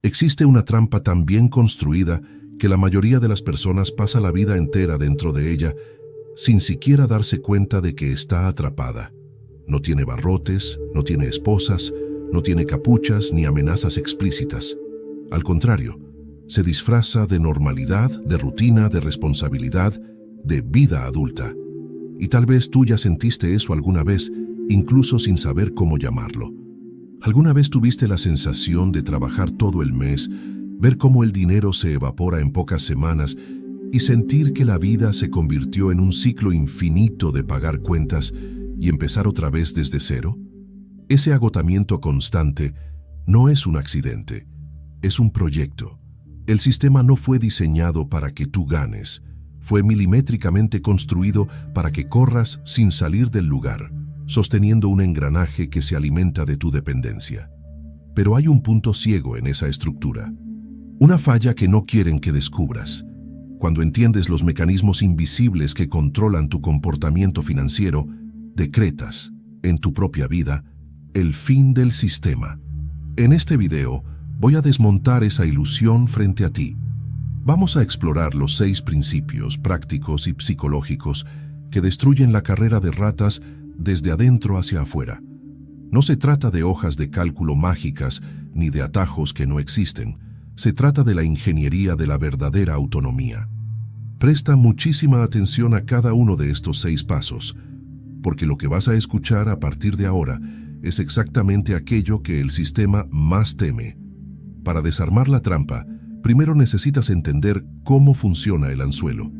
Existe una trampa tan bien construida que la mayoría de las personas pasa la vida entera dentro de ella sin siquiera darse cuenta de que está atrapada. No tiene barrotes, no tiene esposas, no tiene capuchas ni amenazas explícitas. Al contrario, se disfraza de normalidad, de rutina, de responsabilidad, de vida adulta. Y tal vez tú ya sentiste eso alguna vez, incluso sin saber cómo llamarlo. ¿Alguna vez tuviste la sensación de trabajar todo el mes, ver cómo el dinero se evapora en pocas semanas y sentir que la vida se convirtió en un ciclo infinito de pagar cuentas y empezar otra vez desde cero? Ese agotamiento constante no es un accidente, es un proyecto. El sistema no fue diseñado para que tú ganes, fue milimétricamente construido para que corras sin salir del lugar, sosteniendo un engranaje que se alimenta de tu dependencia. Pero hay un punto ciego en esa estructura, una falla que no quieren que descubras. Cuando entiendes los mecanismos invisibles que controlan tu comportamiento financiero, decretas, en tu propia vida, el fin del sistema. En este video, voy a desmontar esa ilusión frente a ti. Vamos a explorar los 6 principios prácticos y psicológicos que destruyen la carrera de ratas desde adentro hacia afuera. No se trata de hojas de cálculo mágicas ni de atajos que no existen. Se trata de la ingeniería de la verdadera autonomía. Presta muchísima atención a cada uno de estos 6 pasos, porque lo que vas a escuchar a partir de ahora es exactamente aquello que el sistema más teme. Para desarmar la trampa, primero necesitas entender cómo funciona el anzuelo,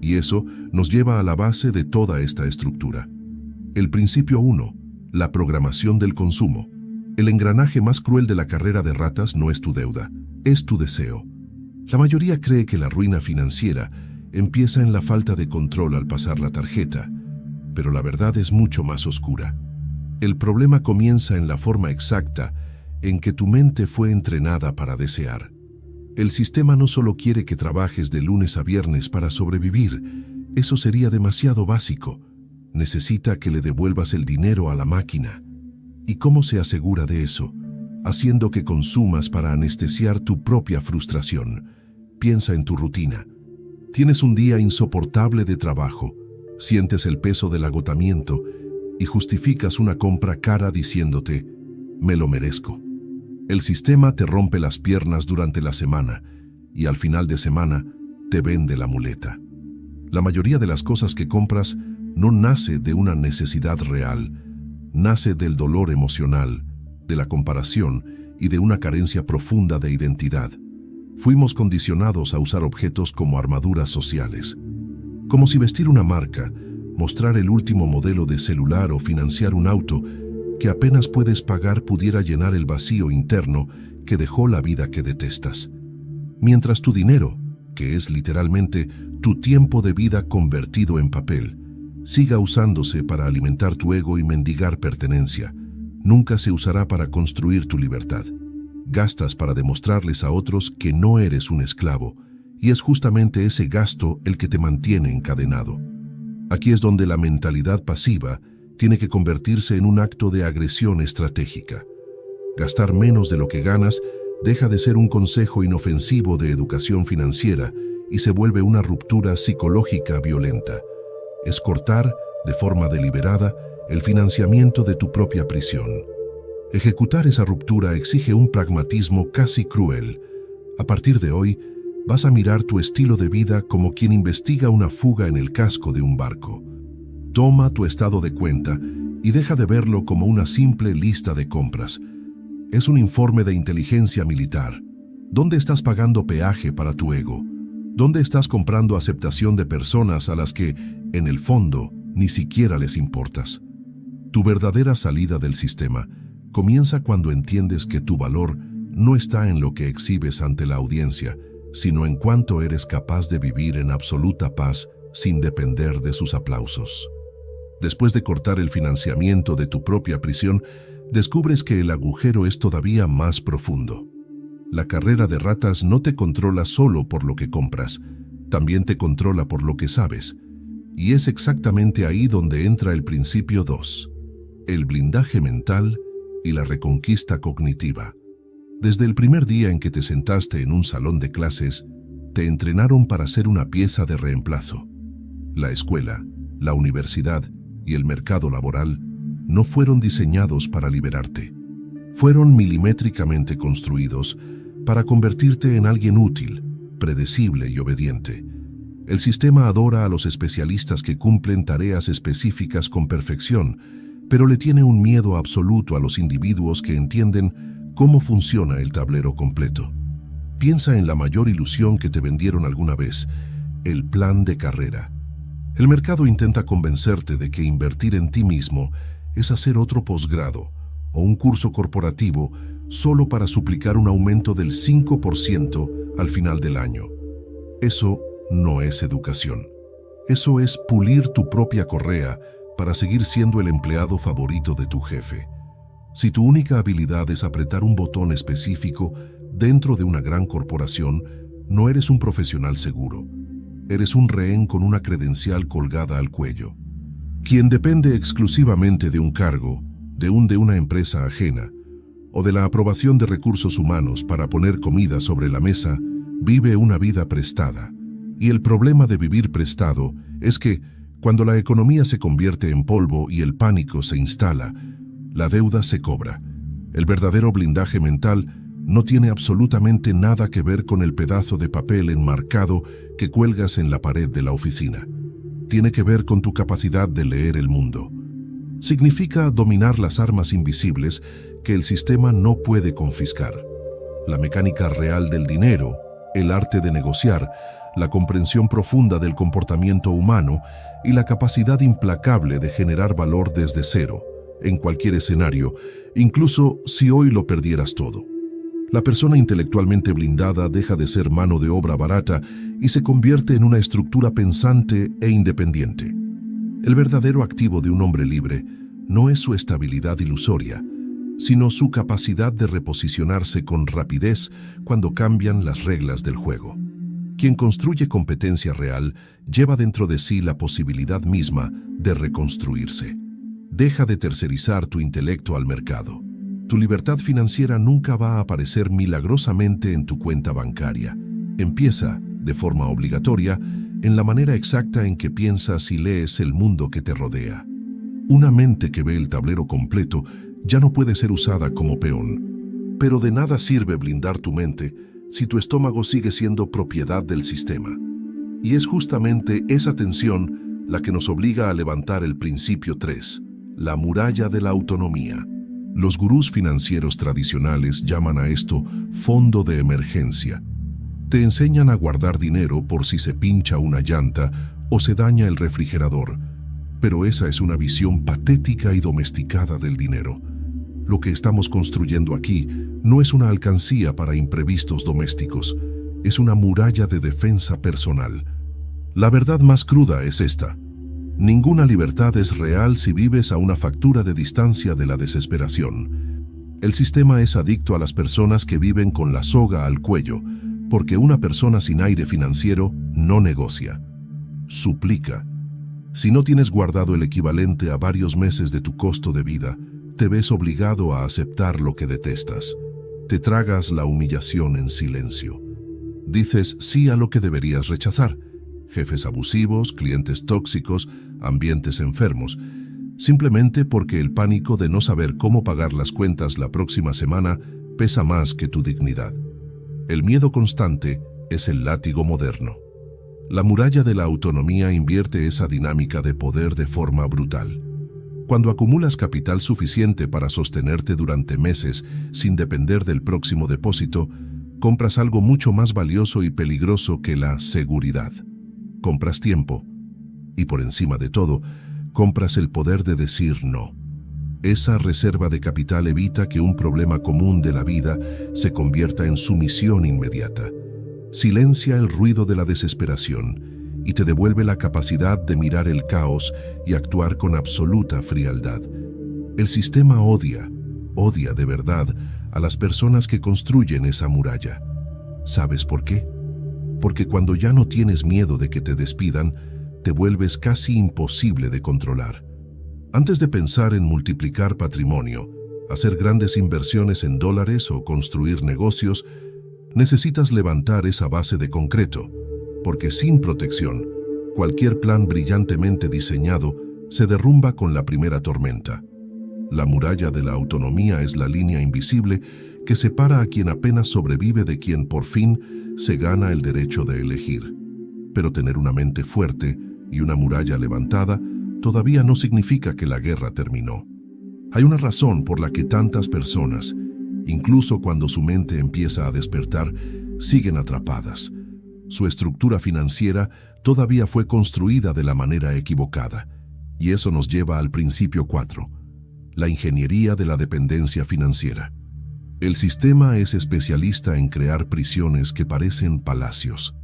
y eso nos lleva a la base de toda esta estructura. El principio 1, la programación del consumo. El engranaje más cruel de la carrera de ratas no es tu deuda, es tu deseo. La mayoría cree que la ruina financiera empieza en la falta de control al pasar la tarjeta, pero la verdad es mucho más oscura. El problema comienza en la forma exacta en que tu mente fue entrenada para desear. El sistema no solo quiere que trabajes de lunes a viernes para sobrevivir, eso sería demasiado básico. Necesita que le devuelvas el dinero a la máquina. ¿Y cómo se asegura de eso? Haciendo que consumas para anestesiar tu propia frustración. Piensa en tu rutina. Tienes un día insoportable de trabajo, sientes el peso del agotamiento y justificas una compra cara diciéndote, me lo merezco. El sistema te rompe las piernas durante la semana y al final de semana te vende la muleta. La mayoría de las cosas que compras no nace de una necesidad real, nace del dolor emocional, de la comparación y de una carencia profunda de identidad. Fuimos condicionados a usar objetos como armaduras sociales. Como si vestir una marca, mostrar el último modelo de celular o financiar un auto que apenas puedes pagar pudiera llenar el vacío interno que dejó la vida que detestas. Mientras tu dinero, que es literalmente tu tiempo de vida convertido en papel, siga usándose para alimentar tu ego y mendigar pertenencia, nunca se usará para construir tu libertad. Gastas para demostrarles a otros que no eres un esclavo, y es justamente ese gasto el que te mantiene encadenado. Aquí es donde la mentalidad pasiva tiene que convertirse en un acto de agresión estratégica. Gastar menos de lo que ganas deja de ser un consejo inofensivo de educación financiera y se vuelve una ruptura psicológica violenta. Es cortar, de forma deliberada, el financiamiento de tu propia prisión. Ejecutar esa ruptura exige un pragmatismo casi cruel. A partir de hoy, vas a mirar tu estilo de vida como quien investiga una fuga en el casco de un barco. Toma tu estado de cuenta y deja de verlo como una simple lista de compras. Es un informe de inteligencia militar. ¿Dónde estás pagando peaje para tu ego? ¿Dónde estás comprando aceptación de personas a las que, en el fondo, ni siquiera les importas? Tu verdadera salida del sistema comienza cuando entiendes que tu valor no está en lo que exhibes ante la audiencia, sino en cuánto eres capaz de vivir en absoluta paz sin depender de sus aplausos. Después de cortar el financiamiento de tu propia prisión, descubres que el agujero es todavía más profundo. La carrera de ratas no te controla solo por lo que compras, también te controla por lo que sabes. Y es exactamente ahí donde entra el principio 2, el blindaje mental y la reconquista cognitiva. Desde el primer día en que te sentaste en un salón de clases, te entrenaron para ser una pieza de reemplazo. La escuela, la universidad y el mercado laboral no fueron diseñados para liberarte. Fueron milimétricamente construidos para convertirte en alguien útil, predecible y obediente. El sistema adora a los especialistas que cumplen tareas específicas con perfección, pero le tiene un miedo absoluto a los individuos que entienden cómo funciona el tablero completo. Piensa en la mayor ilusión que te vendieron alguna vez, el plan de carrera. El mercado intenta convencerte de que invertir en ti mismo es hacer otro posgrado o un curso corporativo solo para suplicar un aumento del 5% al final del año. Eso no es educación. Eso es pulir tu propia correa para seguir siendo el empleado favorito de tu jefe. Si tu única habilidad es apretar un botón específico dentro de una gran corporación, no eres un profesional seguro. Eres un rehén con una credencial colgada al cuello. Quien depende exclusivamente de un cargo, de una empresa ajena, o de la aprobación de recursos humanos para poner comida sobre la mesa, vive una vida prestada. Y el problema de vivir prestado es que, cuando la economía se convierte en polvo y el pánico se instala, la deuda se cobra. El verdadero blindaje mental no tiene absolutamente nada que ver con el pedazo de papel enmarcado que cuelgas en la pared de la oficina. Tiene que ver con tu capacidad de leer el mundo. Significa dominar las armas invisibles que el sistema no puede confiscar. La mecánica real del dinero, el arte de negociar, la comprensión profunda del comportamiento humano y la capacidad implacable de generar valor desde cero, en cualquier escenario, incluso si hoy lo perdieras todo. La persona intelectualmente blindada deja de ser mano de obra barata y se convierte en una estructura pensante e independiente. El verdadero activo de un hombre libre no es su estabilidad ilusoria, sino su capacidad de reposicionarse con rapidez cuando cambian las reglas del juego. Quien construye competencia real lleva dentro de sí la posibilidad misma de reconstruirse. Deja de tercerizar tu intelecto al mercado. Tu libertad financiera nunca va a aparecer milagrosamente en tu cuenta bancaria. Empieza, de forma obligatoria, en la manera exacta en que piensas y lees el mundo que te rodea. Una mente que ve el tablero completo ya no puede ser usada como peón. Pero de nada sirve blindar tu mente si tu estómago sigue siendo propiedad del sistema. Y es justamente esa tensión la que nos obliga a levantar el principio 3, la muralla de la autonomía. Los gurús financieros tradicionales llaman a esto fondo de emergencia. Te enseñan a guardar dinero por si se pincha una llanta o se daña el refrigerador, pero esa es una visión patética y domesticada del dinero. Lo que estamos construyendo aquí no es una alcancía para imprevistos domésticos, es una muralla de defensa personal. La verdad más cruda es esta: ninguna libertad es real si vives a una factura de distancia de la desesperación. El sistema es adicto a las personas que viven con la soga al cuello, porque una persona sin aire financiero no negocia, suplica. Si no tienes guardado el equivalente a varios meses de tu costo de vida, te ves obligado a aceptar lo que detestas. Te tragas la humillación en silencio. Dices sí a lo que deberías rechazar: jefes abusivos, clientes tóxicos, ambientes enfermos, simplemente porque el pánico de no saber cómo pagar las cuentas la próxima semana pesa más que tu dignidad. El miedo constante es el látigo moderno. La muralla de la autonomía invierte esa dinámica de poder de forma brutal. Cuando acumulas capital suficiente para sostenerte durante meses sin depender del próximo depósito, compras algo mucho más valioso y peligroso que la seguridad. Compras tiempo. Y por encima de todo, compras el poder de decir no. Esa reserva de capital evita que un problema común de la vida se convierta en sumisión inmediata. Silencia el ruido de la desesperación y te devuelve la capacidad de mirar el caos y actuar con absoluta frialdad. El sistema odia de verdad a las personas que construyen esa muralla. ¿Sabes por qué? Porque cuando ya no tienes miedo de que te despidan, te vuelves casi imposible de controlar. Antes de pensar en multiplicar patrimonio, hacer grandes inversiones en dólares o construir negocios, necesitas levantar esa base de concreto, porque sin protección, cualquier plan brillantemente diseñado se derrumba con la primera tormenta. La muralla de la autonomía es la línea invisible que separa a quien apenas sobrevive de quien por fin se gana el derecho de elegir. Pero tener una mente fuerte y una muralla levantada todavía no significa que la guerra terminó. Hay una razón por la que tantas personas, incluso cuando su mente empieza a despertar, siguen atrapadas. Su estructura financiera todavía fue construida de la manera equivocada. Y eso nos lleva al principio 4, la ingeniería de la dependencia financiera. El sistema es especialista en crear prisiones que parecen palacios.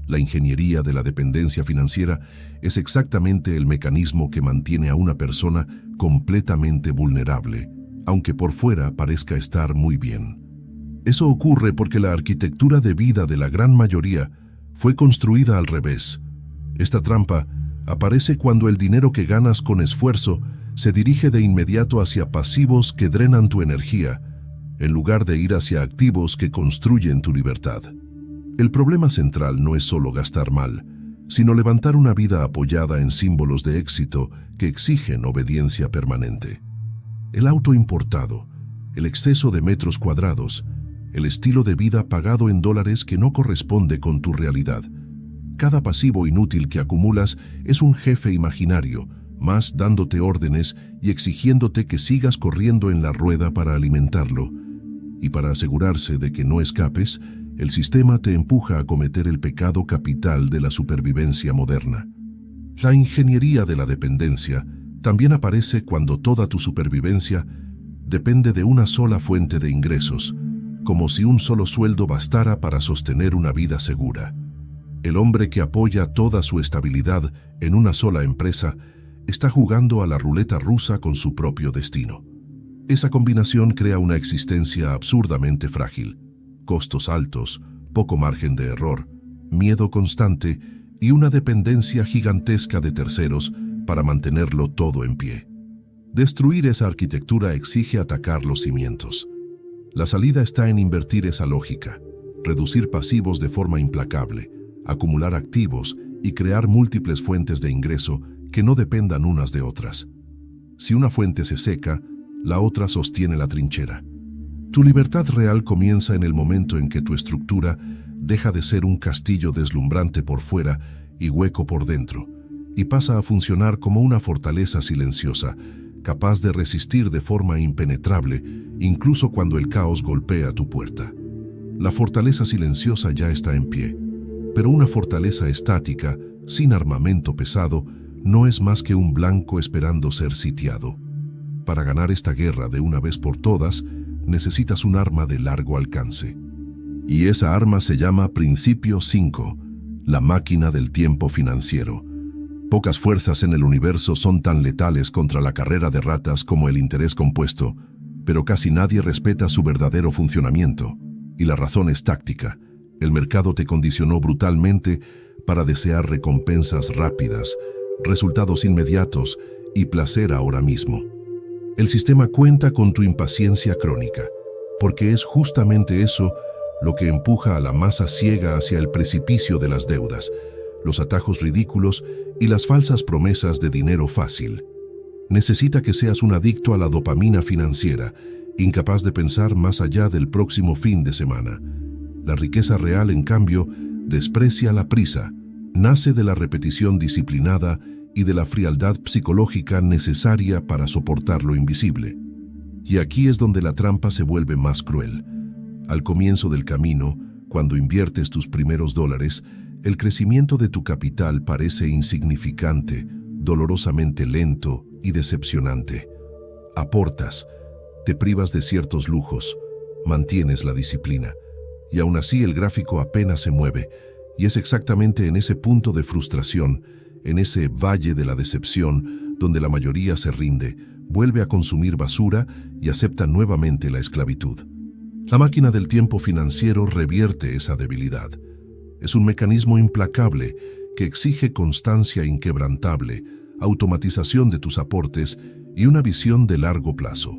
La ingeniería de la dependencia financiera es exactamente el mecanismo que mantiene a una persona completamente vulnerable, aunque por fuera parezca estar muy bien. Eso ocurre porque la arquitectura de vida de la gran mayoría fue construida al revés. Esta trampa aparece cuando el dinero que ganas con esfuerzo se dirige de inmediato hacia pasivos que drenan tu energía, en lugar de ir hacia activos que construyen tu libertad. El problema central no es solo gastar mal, sino levantar una vida apoyada en símbolos de éxito que exigen obediencia permanente. El auto importado, el exceso de metros cuadrados, el estilo de vida pagado en dólares que no corresponde con tu realidad. Cada pasivo inútil que acumulas es un jefe imaginario, más dándote órdenes y exigiéndote que sigas corriendo en la rueda para alimentarlo. Y para asegurarse de que no escapes, el sistema te empuja a cometer el pecado capital de la supervivencia moderna. La ingeniería de la dependencia también aparece cuando toda tu supervivencia depende de una sola fuente de ingresos, como si un solo sueldo bastara para sostener una vida segura. El hombre que apoya toda su estabilidad en una sola empresa está jugando a la ruleta rusa con su propio destino. Esa combinación crea una existencia absurdamente frágil, costos altos, poco margen de error, miedo constante y una dependencia gigantesca de terceros para mantenerlo todo en pie. Destruir esa arquitectura exige atacar los cimientos. La salida está en invertir esa lógica, reducir pasivos de forma implacable, acumular activos y crear múltiples fuentes de ingreso que no dependan unas de otras. Si una fuente se seca, la otra sostiene la trinchera. Tu libertad real comienza en el momento en que tu estructura deja de ser un castillo deslumbrante por fuera y hueco por dentro, y pasa a funcionar como una fortaleza silenciosa, capaz de resistir de forma impenetrable, incluso cuando el caos golpea tu puerta. La fortaleza silenciosa ya está en pie, pero una fortaleza estática, sin armamento pesado, no es más que un blanco esperando ser sitiado. Para ganar esta guerra de una vez por todas, necesitas un arma de largo alcance. Y esa arma se llama Principio 5, la máquina del tiempo financiero. Pocas fuerzas en el universo son tan letales contra la carrera de ratas como el interés compuesto, pero casi nadie respeta su verdadero funcionamiento. Y la razón es táctica. El mercado te condicionó brutalmente para desear recompensas rápidas, resultados inmediatos y placer ahora mismo. El sistema cuenta con tu impaciencia crónica, porque es justamente eso lo que empuja a la masa ciega hacia el precipicio de las deudas, los atajos ridículos y las falsas promesas de dinero fácil. Necesita que seas un adicto a la dopamina financiera, incapaz de pensar más allá del próximo fin de semana. La riqueza real, en cambio, desprecia la prisa, nace de la repetición disciplinada y de la frialdad psicológica necesaria para soportar lo invisible. Y aquí es donde la trampa se vuelve más cruel. Al comienzo del camino, cuando inviertes tus primeros dólares, el crecimiento de tu capital parece insignificante, dolorosamente lento y decepcionante. Aportas, te privas de ciertos lujos, mantienes la disciplina, y aún así el gráfico apenas se mueve, y es exactamente en ese punto de frustración, en ese valle de la decepción, donde la mayoría se rinde, vuelve a consumir basura y acepta nuevamente la esclavitud. La máquina del tiempo financiero revierte esa debilidad. Es un mecanismo implacable que exige constancia inquebrantable, automatización de tus aportes y una visión de largo plazo.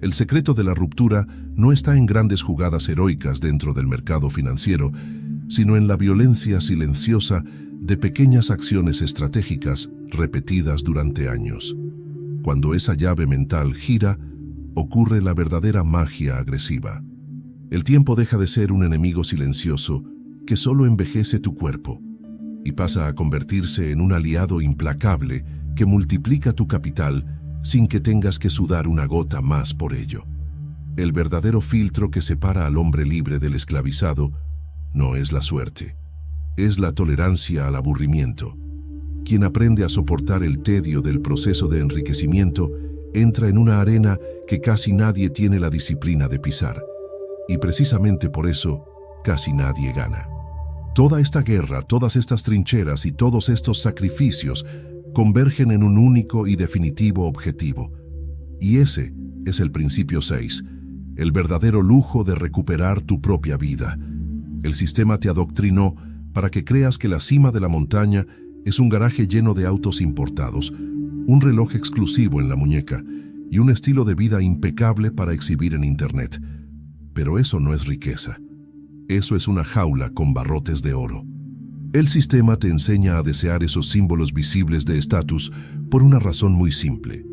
El secreto de la ruptura no está en grandes jugadas heroicas dentro del mercado financiero, sino en la violencia silenciosa de pequeñas acciones estratégicas repetidas durante años. Cuando esa llave mental gira, ocurre la verdadera magia agresiva. El tiempo deja de ser un enemigo silencioso que solo envejece tu cuerpo y pasa a convertirse en un aliado implacable que multiplica tu capital sin que tengas que sudar una gota más por ello. El verdadero filtro que separa al hombre libre del esclavizado no es la suerte, es la tolerancia al aburrimiento. Quien aprende a soportar el tedio del proceso de enriquecimiento entra en una arena que casi nadie tiene la disciplina de pisar. Y precisamente por eso, casi nadie gana. Toda esta guerra, todas estas trincheras y todos estos sacrificios convergen en un único y definitivo objetivo. Y ese es el principio 6, el verdadero lujo de recuperar tu propia vida. El sistema te adoctrinó para que creas que la cima de la montaña es un garaje lleno de autos importados, un reloj exclusivo en la muñeca y un estilo de vida impecable para exhibir en Internet. Pero eso no es riqueza. Eso es una jaula con barrotes de oro. El sistema te enseña a desear esos símbolos visibles de estatus por una razón muy simple.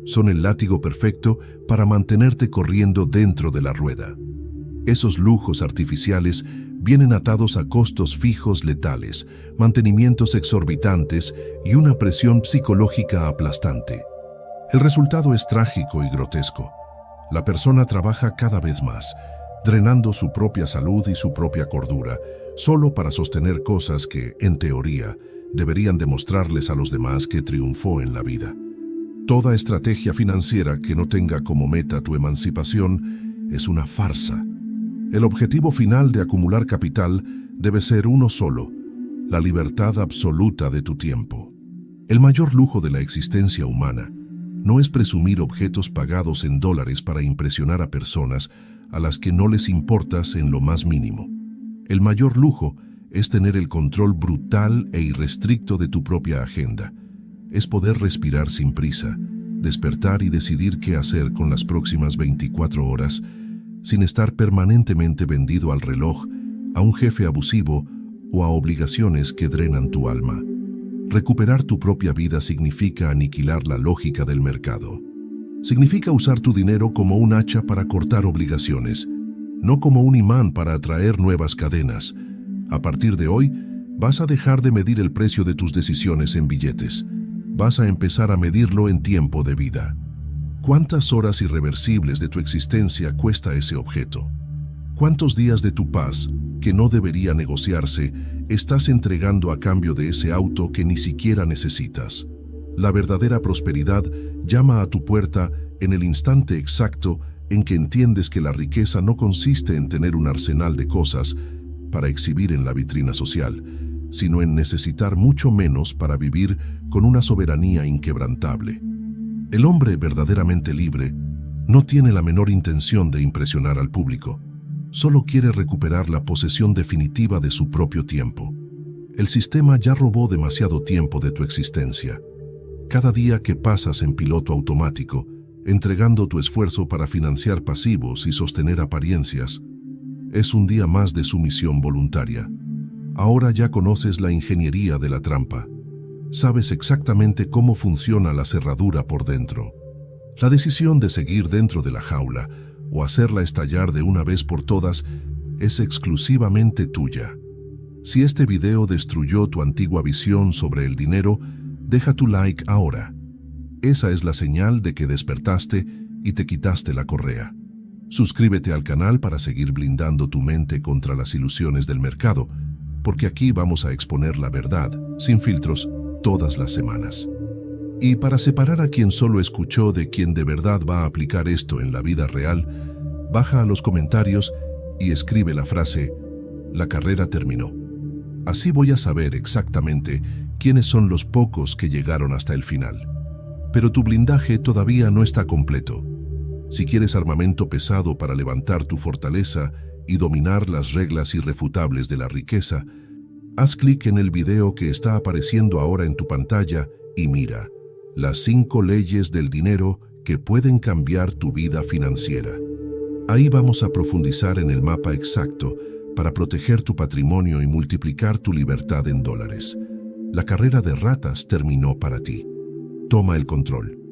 Son el látigo perfecto para mantenerte corriendo dentro de la rueda. Esos lujos artificiales vienen atados a costos fijos letales, mantenimientos exorbitantes y una presión psicológica aplastante. El resultado es trágico y grotesco. La persona trabaja cada vez más, drenando su propia salud y su propia cordura, solo para sostener cosas que, en teoría, deberían demostrarles a los demás que triunfó en la vida. Toda estrategia financiera que no tenga como meta tu emancipación es una farsa. El objetivo final de acumular capital debe ser uno solo: la libertad absoluta de tu tiempo. El mayor lujo de la existencia humana no es presumir objetos pagados en dólares para impresionar a personas a las que no les importas en lo más mínimo. El mayor lujo es tener el control brutal e irrestricto de tu propia agenda. Es poder respirar sin prisa, despertar y decidir qué hacer con las próximas 24 horas, sin estar permanentemente vendido al reloj, a un jefe abusivo o a obligaciones que drenan tu alma. Recuperar tu propia vida significa aniquilar la lógica del mercado. Significa usar tu dinero como un hacha para cortar obligaciones, no como un imán para atraer nuevas cadenas. A partir de hoy, vas a dejar de medir el precio de tus decisiones en billetes. Vas a empezar a medirlo en tiempo de vida. ¿Cuántas horas irreversibles de tu existencia cuesta ese objeto? ¿Cuántos días de tu paz, que no debería negociarse, estás entregando a cambio de ese auto que ni siquiera necesitas? La verdadera prosperidad llama a tu puerta en el instante exacto en que entiendes que la riqueza no consiste en tener un arsenal de cosas para exhibir en la vitrina social, sino en necesitar mucho menos para vivir con una soberanía inquebrantable. El hombre verdaderamente libre no tiene la menor intención de impresionar al público. Solo quiere recuperar la posesión definitiva de su propio tiempo. El sistema ya robó demasiado tiempo de tu existencia. Cada día que pasas en piloto automático, entregando tu esfuerzo para financiar pasivos y sostener apariencias, es un día más de sumisión voluntaria. Ahora ya conoces la ingeniería de la trampa. Sabes exactamente cómo funciona la cerradura por dentro. La decisión de seguir dentro de la jaula o hacerla estallar de una vez por todas es exclusivamente tuya. Si este video destruyó tu antigua visión sobre el dinero, deja tu like ahora. Esa es la señal de que despertaste y te quitaste la correa. Suscríbete al canal para seguir blindando tu mente contra las ilusiones del mercado, porque aquí vamos a exponer la verdad, sin filtros, todas las semanas. Y para separar a quien solo escuchó de quien de verdad va a aplicar esto en la vida real, baja a los comentarios y escribe la frase: "La carrera terminó". Así voy a saber exactamente quiénes son los pocos que llegaron hasta el final. Pero tu blindaje todavía no está completo. Si quieres armamento pesado para levantar tu fortaleza y dominar las reglas irrefutables de la riqueza, haz clic en el video que está apareciendo ahora en tu pantalla y mira: las 5 leyes del dinero que pueden cambiar tu vida financiera. Ahí vamos a profundizar en el mapa exacto para proteger tu patrimonio y multiplicar tu libertad en dólares. La carrera de ratas terminó para ti. Toma el control.